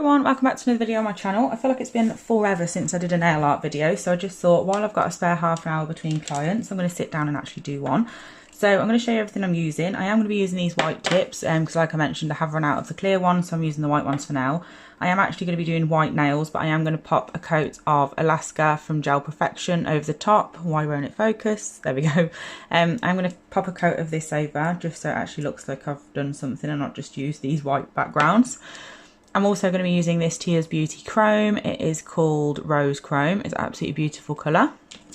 everyone, welcome back to another video on my channel. I feel like it's been forever since I did a nail art video, so I just thought while I've got a spare half an hour between clients, I'm going to sit down and actually do one. So I'm going to show you everything I'm using. I am going to be using these white tips because like I mentioned, I have run out of the clear ones, so I'm using the white ones for now. I am actually going to be doing white nails, but I am going to pop a coat of Alaska from Gel Perfection over the top. Why won't it focus? There we go. I'm going to pop a coat of this over just so it actually looks like I've done something and not just used these white backgrounds. I'm also going to be using this Tears Beauty Chrome. It is called Rose Chrome. It's an absolutely beautiful colour.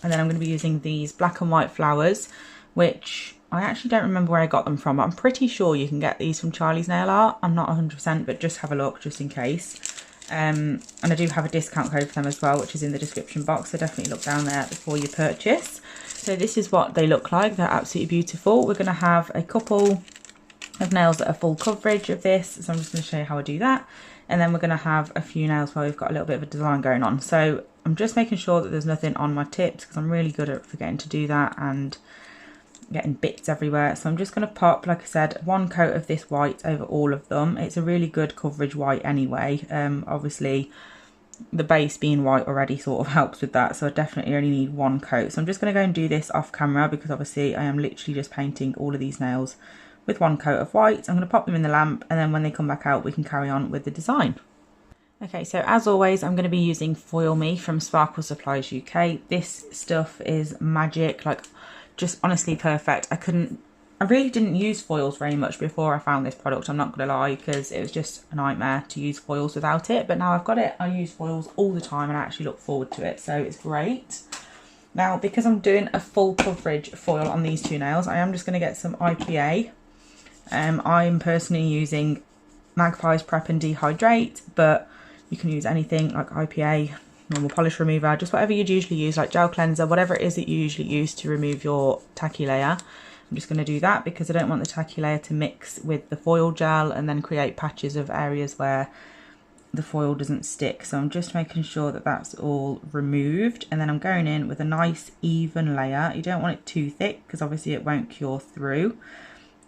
And then I'm going to be using these black and white flowers, which I actually don't remember where I got them from. But I'm pretty sure you can get these from Charlie's Nail Art. I'm not 100%, but just have a look just in case. And I do have a discount code for them as well, which is in the description box. So definitely look down there before you purchase. So this is what they look like. They're absolutely beautiful. We're going to have a couple of nails that are full coverage of this, so I'm just going to show you how I do that, and then we're going to have a few nails where we've got a little bit of a design going on. So I'm just making sure that there's nothing on my tips because I'm really good at forgetting to do that and getting bits everywhere. So I'm just going to pop, like I said, one coat of this white over all of them. It's a really good coverage white anyway. Obviously the base being white already sort of helps with that, so I definitely only need one coat. So I'm just going to go and do this off camera because obviously I am literally just painting all of these nails with one coat of white. I'm going to pop them in the lamp, and then when they come back out we can carry on with the design. Okay, so as always I'm going to be using Foil Me from Sparkle Supplies UK. This stuff is magic, like just honestly perfect. I really didn't use foils very much before I found this product, I'm not going to lie, because it was just a nightmare to use foils without it, but now I've got it, I use foils all the time and I actually look forward to it, so it's great. Now because I'm doing a full coverage foil on these two nails, I am just going to get some IPA. I'm personally using Magpie's Prep and Dehydrate, but you can use anything like IPA, normal polish remover, just whatever you'd usually use, like gel cleanser, whatever it is that you usually use to remove your tacky layer. I'm just going to do that because I don't want the tacky layer to mix with the foil gel and then create patches of areas where the foil doesn't stick. So I'm just making sure that that's all removed, and then I'm going in with a nice even layer. You don't want it too thick because obviously it won't cure through,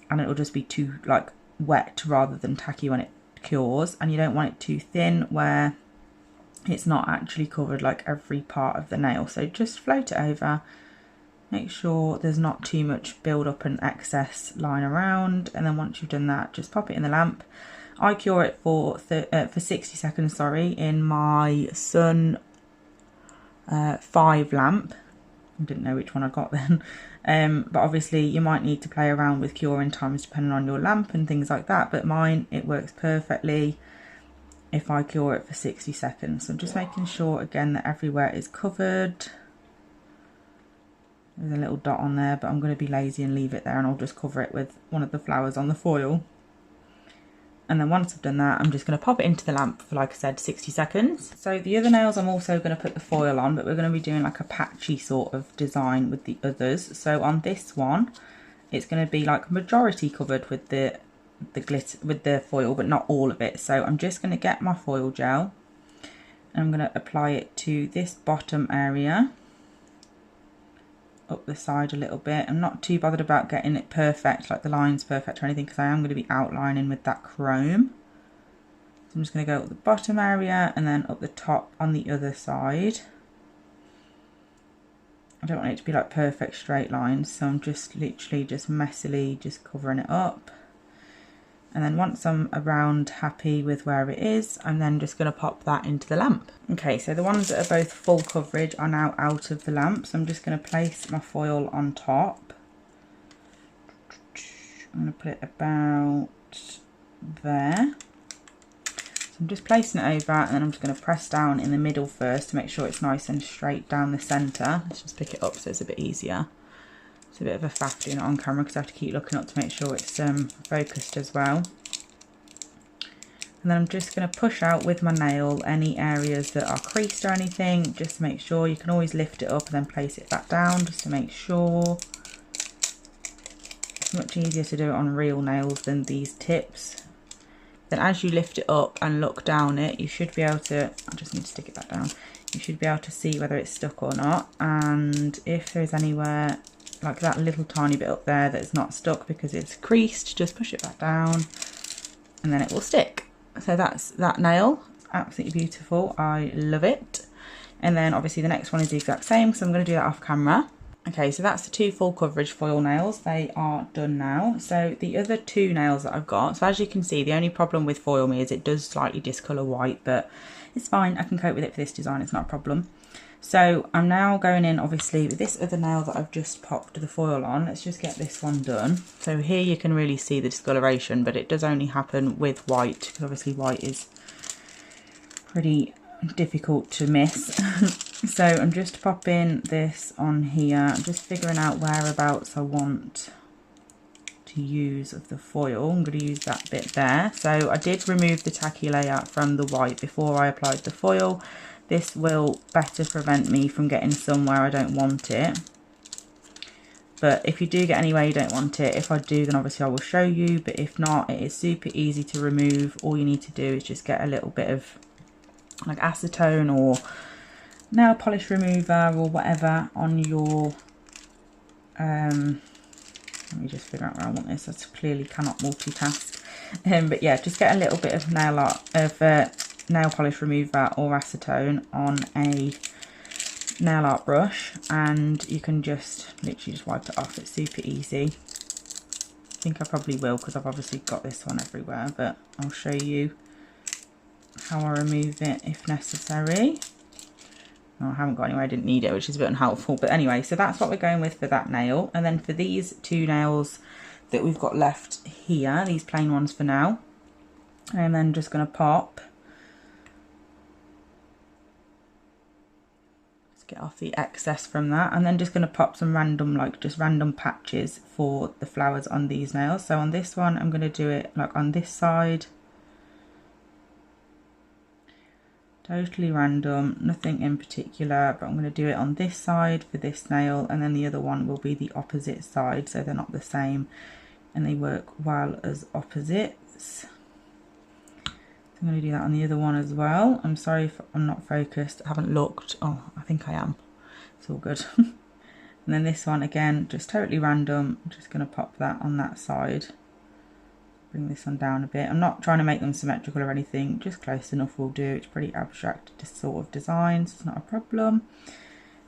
and it'll just be too like wet rather than tacky when it cures, and you don't want it too thin where it's not actually covered like every part of the nail. So just float it over, make sure there's not too much build up and excess lying around, and then once you've done that just pop it in the lamp. I cure it for 60 seconds, sorry, in my Sun 5 lamp. I didn't know which one I got then. But obviously you might need to play around with curing times depending on your lamp and things like that, but mine, it works perfectly if I cure it for 60 seconds. So I'm just making sure again that everywhere is covered. There's a little dot on there, but I'm going to be lazy and leave it there, and I'll just cover it with one of the flowers on the foil. And then once I've done that, I'm just going to pop it into the lamp for, like I said, 60 seconds. So the other nails I'm also going to put the foil on, but we're going to be doing like a patchy sort of design with the others. So on this one, it's going to be like majority covered with the glitter, with the foil, but not all of it. So I'm just going to get my foil gel and I'm going to apply it to this bottom area, up the side a little bit. I'm not too bothered about getting it perfect, like the lines perfect or anything, because I am going to be outlining with that chrome. So I'm just going to go up the bottom area and then up the top on the other side. I don't want it to be like perfect straight lines, so I'm just literally just messily just covering it up. And then once I'm around happy with where it is, I'm then just going to pop that into the lamp. Okay, so the ones that are both full coverage are now out of the lamp, so I'm just going to place my foil on top. I'm going to put it about there. So I'm just placing it over, and then I'm just going to press down in the middle first to make sure it's nice and straight down the centre. Let's just pick it up so it's a bit easier. It's a bit of a faff doing it on camera because I have to keep looking up to make sure it's focused as well. And then I'm just going to push out with my nail any areas that are creased or anything, just to make sure. You can always lift it up and then place it back down just to make sure. It's much easier to do it on real nails than these tips. Then as you lift it up and look down it, you should be able to, I just need to stick it back down, you should be able to see whether it's stuck or not, and if there's anywhere like that little tiny bit up there that's not stuck because it's creased, just push it back down and then it will stick. So that's that nail. absolutely beautiful. I love it. And then obviously the next one is the exact same, so I'm going to do that off camera. Okay, so that's the 2 full coverage foil nails. They are done now. So the other 2 nails that I've got, so as you can see, the only problem with Foil Me is it does slightly discolour white, but it's fine. I can cope with it for this design. It's not a problem. So I'm now going in, obviously, with this other nail that I've just popped the foil on. Let's just get this one done. So here you can really see the discoloration, but it does only happen with white, because obviously white is pretty difficult to miss. So I'm just popping this on here. I'm just figuring out whereabouts I want to use of the foil. I'm going to use that bit there. So I did remove the tacky layer from the white before I applied the foil. This will better prevent me from getting somewhere I don't want it. But if you do get anywhere you don't want it, if I do, then obviously I will show you. But if not, it is super easy to remove. All you need to do is just get a little bit of like acetone or nail polish remover or whatever on your let me just figure out where I want this. I clearly cannot multitask. But yeah, just get a little bit of nail polish remover or acetone on a nail art brush, and you can just literally just wipe it off. It's super easy. I think I probably will, because I've obviously got this one everywhere, but I'll show you how I remove it if necessary. Oh, I haven't got anywhere I didn't need it, which is a bit unhelpful. But anyway, so that's what we're going with for that nail. And then for these 2 nails that we've got left here, these plain ones for now, and then just going to pop, let's get off the excess from that, and then just going to pop some random, like just random patches for the flowers on these nails. So on this one, I'm going to do it like on this side. Totally random, nothing in particular, but I'm going to do it on this side for this nail, and then the other one will be the opposite side, so they're not the same and they work well as opposites. So I'm going to do that on the other one as well. I'm sorry if I'm not focused, I haven't looked. Oh, I think I am. It's all good. And then this one again, just totally random. I'm just going to pop that on that side. Bring this one down a bit. I'm not trying to make them symmetrical or anything, just close enough will do. It's pretty abstract sort of design, so it's not a problem.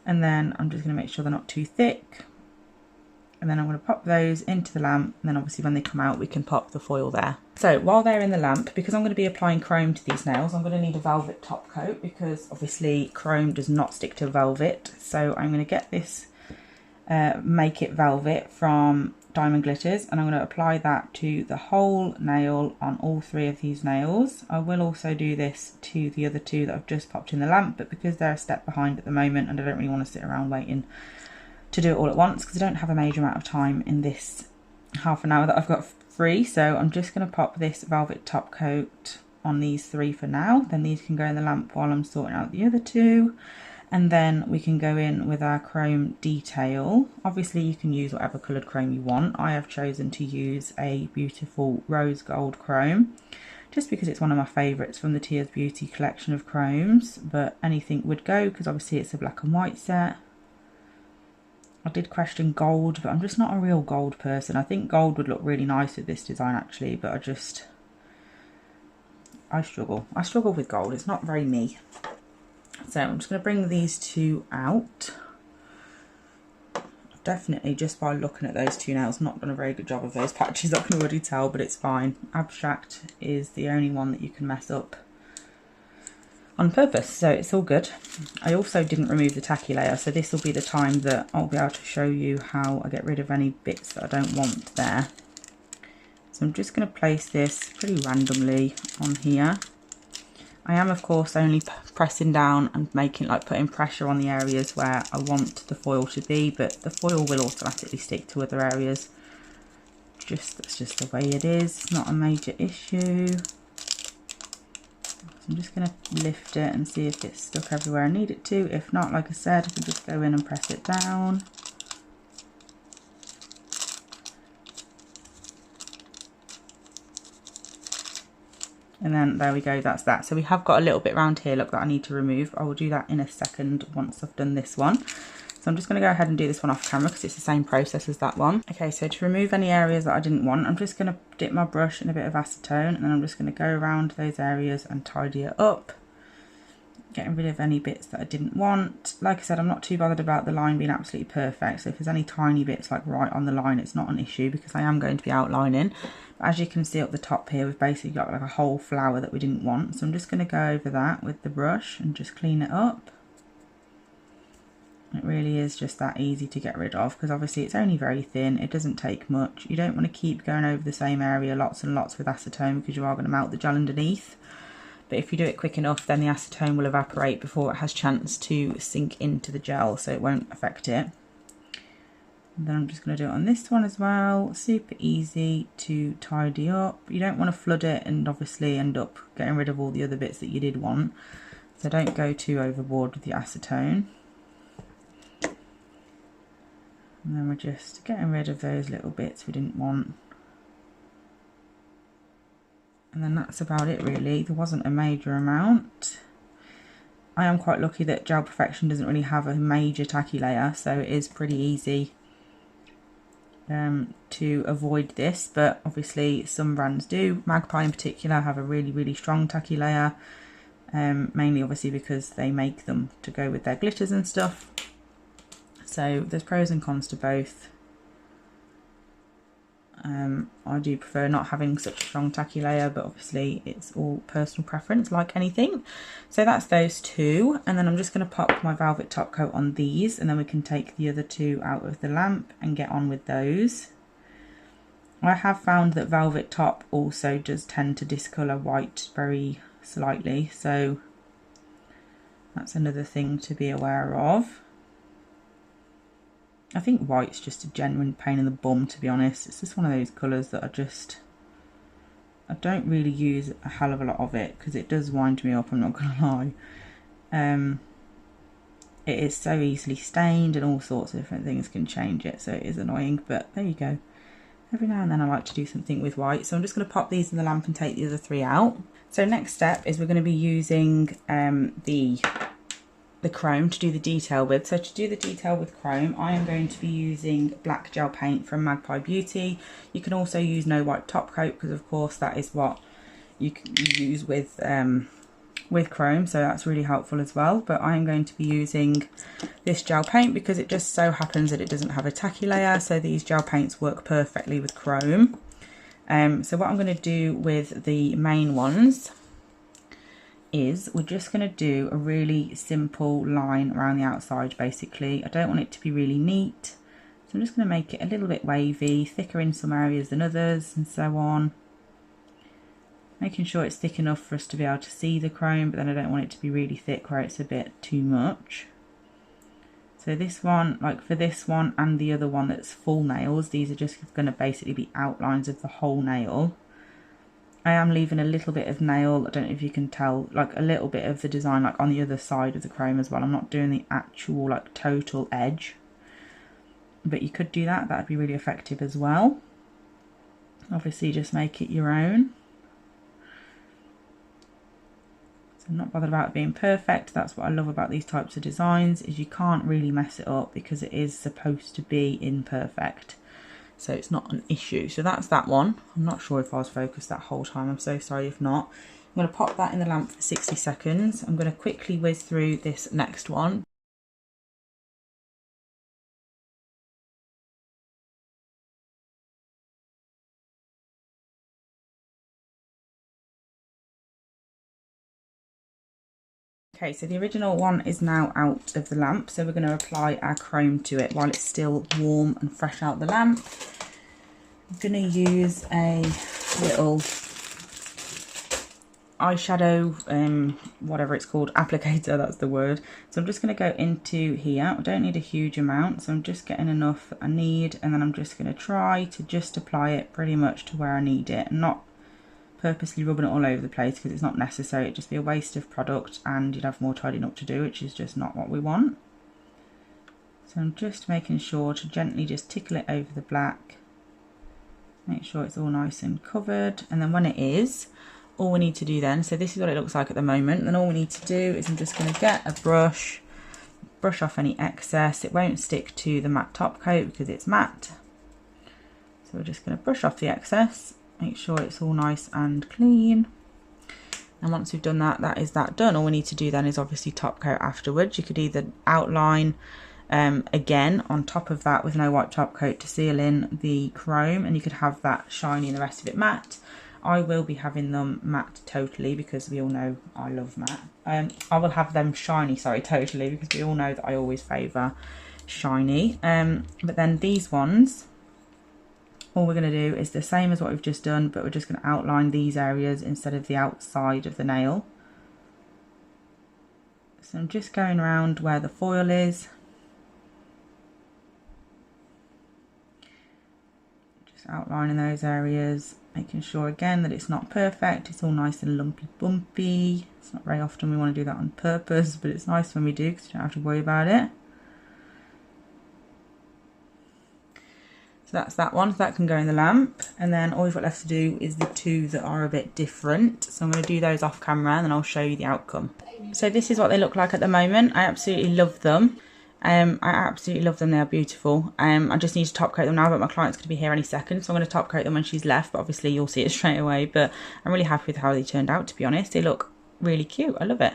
And then I'm just going to make sure they're not too thick, and then I'm going to pop those into the lamp, and then obviously when they come out we can pop the foil there. So while they're in the lamp, because I'm going to be applying chrome to these nails, I'm going to need a velvet top coat, because obviously chrome does not stick to velvet. So I'm going to get this Make It Velvet from Diamond Glitters, and I'm going to apply that to the whole nail on all 3 of these nails. I will also do this to the other 2 that I've just popped in the lamp, but because they're a step behind at the moment and I don't really want to sit around waiting to do it all at once, because I don't have a major amount of time in this half an hour that I've got free, so I'm just going to pop this velvet top coat on these 3 for now. Then these can go in the lamp while I'm sorting out the other 2. And then we can go in with our chrome detail. Obviously you can use whatever coloured chrome you want. I have chosen to use a beautiful rose gold chrome, just because it's one of my favourites from the Tears Beauty collection of chromes, but anything would go, because obviously it's a black and white set. I did question gold, but I'm just not a real gold person. I think gold would look really nice with this design actually, but I struggle. I struggle with gold, it's not very me. So I'm just going to bring these 2 out. I've definitely, just by looking at those 2 nails, not done a very good job of those patches, I can already tell, but it's fine. Abstract is the only one that you can mess up on purpose, so it's all good. I also didn't remove the tacky layer, so this will be the time that I'll be able to show you how I get rid of any bits that I don't want there. So I'm just going to place this pretty randomly on here. I am of course only pressing down and putting pressure on the areas where I want the foil to be, but the foil will automatically stick to other areas. That's just the way it is. It's not a major issue. So I'm just going to lift it and see if it's stuck everywhere I need it to. If not, like I said, I can just go in and press it down. And then there we go, that's that. So we have got a little bit around here, look, that I need to remove. I will do that in a second once I've done this one. So I'm just going to go ahead and do this one off camera because it's the same process as that one. Okay, so to remove any areas that I didn't want, I'm just going to dip my brush in a bit of acetone, and then I'm just going to go around those areas and tidy it up, getting rid of any bits that I didn't want. Like I said, I'm not too bothered about the line being absolutely perfect, so if there's any tiny bits like right on the line, it's not an issue because I am going to be outlining. But as you can see up the top here, we've basically got like a whole flower that we didn't want, so I'm just going to go over that with the brush and just clean it up. It really is just that easy to get rid of because obviously it's only very thin, it doesn't take much. You don't want to keep going over the same area lots and lots with acetone because you are going to melt the gel underneath. But if you do it quick enough, then the acetone will evaporate before it has chance to sink into the gel, so it won't affect it. And then I'm just going to do it on this one as well. Super easy to tidy up. You don't want to flood it and obviously end up getting rid of all the other bits that you did want. So don't go too overboard with the acetone. And then we're just getting rid of those little bits we didn't want. And then that's about it really. There wasn't a major amount. I am quite lucky that Gel Perfection doesn't really have a major tacky layer, so it is pretty easy to avoid this, but obviously some brands do. Magpie in particular have a really strong tacky layer, mainly obviously because they make them to go with their glitters and stuff. So there's pros and cons to both. I do prefer not having such a strong tacky layer, but obviously it's all personal preference like anything. So that's those two, and then I'm just going to pop my velvet top coat on these, and then we can take the other two out of the lamp and get on with those. I have found that velvet top also does tend to discolour white very slightly, so that's another thing to be aware of. I think white's just a genuine pain in the bum, to be honest. It's just one of those colours that I don't really use a hell of a lot of it because it does wind me up, I'm not going to lie. It is so easily stained and all sorts of different things can change it, so it is annoying, but there you go. Every now and then I like to do something with white, so I'm just going to pop these in the lamp and take the other three out. So next step is we're going to be using the chrome to do the detail with. So to do the detail with chrome, I am going to be using black gel paint from Magpie Beauty. You can also use no white top coat because of course that is what you can use with chrome, so that's really helpful as well. But I am going to be using this gel paint because it just so happens that it doesn't have a tacky layer, so these gel paints work perfectly with chrome. So what I'm going to do with the main ones is we're just going to do a really simple line around the outside basically. I don't want it to be really neat, so I'm just going to make it a little bit wavy, thicker in some areas than others and so on. Making sure it's thick enough for us to be able to see the chrome, but then I don't want it to be really thick where it's a bit too much. So this one, like for this one and the other one that's full nails, these are just going to basically be outlines of the whole nail. I am leaving a little bit of nail, I don't know if you can tell, like a little bit of the design like on the other side of the chrome as well. I'm not doing the actual like total edge, but you could do that, that'd be really effective as well. Obviously just make it your own. So I'm not bothered about it being perfect. That's what I love about these types of designs, is you can't really mess it up because it is supposed to be imperfect. So it's not an issue. So that's that one. I'm not sure if I was focused that whole time. I'm so sorry if not. I'm going to pop that in the lamp for 60 seconds. I'm going to quickly whiz through this next one. Okay, so the original one is now out of the lamp, so we're going to apply our chrome to it while it's still warm and fresh out the lamp. I'm going to use a little eyeshadow, whatever it's called, applicator, that's the word. So I'm just going to go into here. I don't need a huge amount, so I'm just getting enough that I need, and then I'm just going to try to just apply it pretty much to where I need it, and not purposely rubbing it all over the place because it's not necessary. It'd just be a waste of product and you'd have more tidying up to do, which is just not what we want. So I'm just making sure to gently just tickle it over the black, make sure it's all nice and covered, and then when it is, all we need to do then, so this is what it looks like at the moment, then all we need to do is I'm just going to get a brush brush off any excess. It won't stick to the matte top coat because it's matte. So we're just going to brush off the excess, make sure it's all nice and clean. And once we've done that, that is that done. All we need to do then is obviously top coat afterwards. You could either outline again on top of that with no white top coat to seal in the chrome, and you could have that shiny and the rest of it matte. I will be having them matte totally because we all know I love matte. I will have them shiny, sorry, totally, because we all know that I always favour shiny. But then these ones, all we're going to do is the same as what we've just done, but we're just going to outline these areas instead of the outside of the nail. So I'm just going around where the foil is. Just outlining those areas, making sure again that it's not perfect, it's all nice and lumpy bumpy. It's not very often we want to do that on purpose, but it's nice when we do because you don't have to worry about it. So that's that one, so that can go in the lamp. And then all we've got left to do is the two that are a bit different. So I'm going to do those off camera and then I'll show you the outcome. So this is what they look like at the moment. I absolutely love them. I absolutely love them, they are beautiful. I just need to top coat them now, but my client's going to be here any second, so I'm going to top coat them when she's left, but obviously you'll see it straight away. But I'm really happy with how they turned out, to be honest. They look really cute, I love it.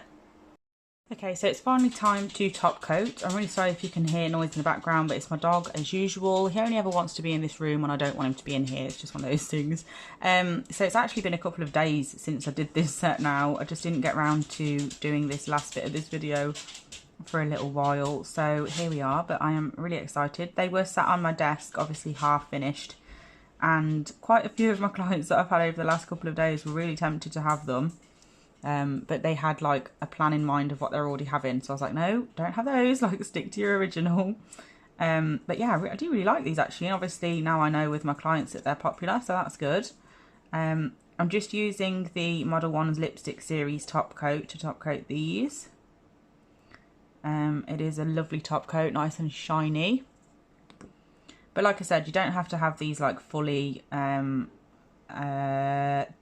Okay, so it's finally time to top coat. I'm really sorry if you can hear noise in the background, but it's my dog as usual. He only ever wants to be in this room and I don't want him to be in here. It's just one of those things. So it's actually been a couple of days since I did this set now. I just didn't get around to doing this last bit of this video for a little while. So here we are, but I am really excited. They were sat on my desk, obviously half finished. And quite a few of my clients that I've had over the last couple of days were really tempted to have them. But they had like a plan in mind of what they're already having, so I was like, no, don't have those, like stick to your original. But yeah, I do really like these actually, and obviously now I know with my clients that they're popular, so that's good. I'm just using the Model 1's Lipstick Series top coat to top coat these. It is a lovely top coat, nice and shiny. But like I said, you don't have to have these like fully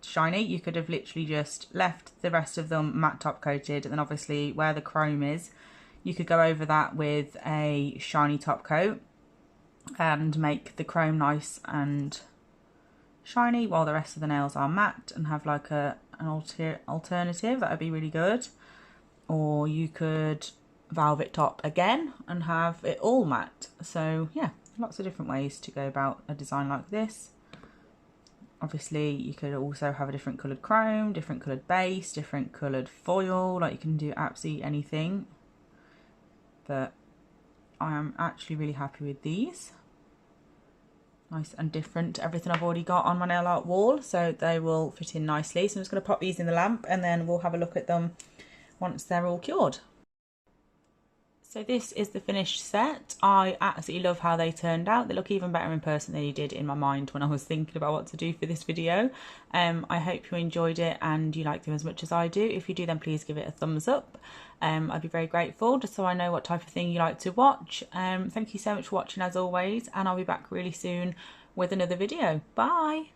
shiny. You could have literally just left the rest of them matte top coated, and then obviously where the chrome is, you could go over that with a shiny top coat and make the chrome nice and shiny while the rest of the nails are matte, and have like an alternative. That would be really good. Or you could velvet top again and have it all matte. So yeah, lots of different ways to go about a design like this. Obviously you could also have a different coloured chrome, different coloured base, different coloured foil, like you can do absolutely anything. But I am actually really happy with these. Nice and different to everything I've already got on my nail art wall, so they will fit in nicely. So I'm just going to pop these in the lamp and then we'll have a look at them once they're all cured. So this is the finished set. I absolutely love how they turned out. They look even better in person than they did in my mind when I was thinking about what to do for this video. I hope you enjoyed it and you liked them as much as I do. If you do, then please give it a thumbs up. I'd be very grateful, just so I know what type of thing you like to watch. Thank you so much for watching as always, and I'll be back really soon with another video. Bye!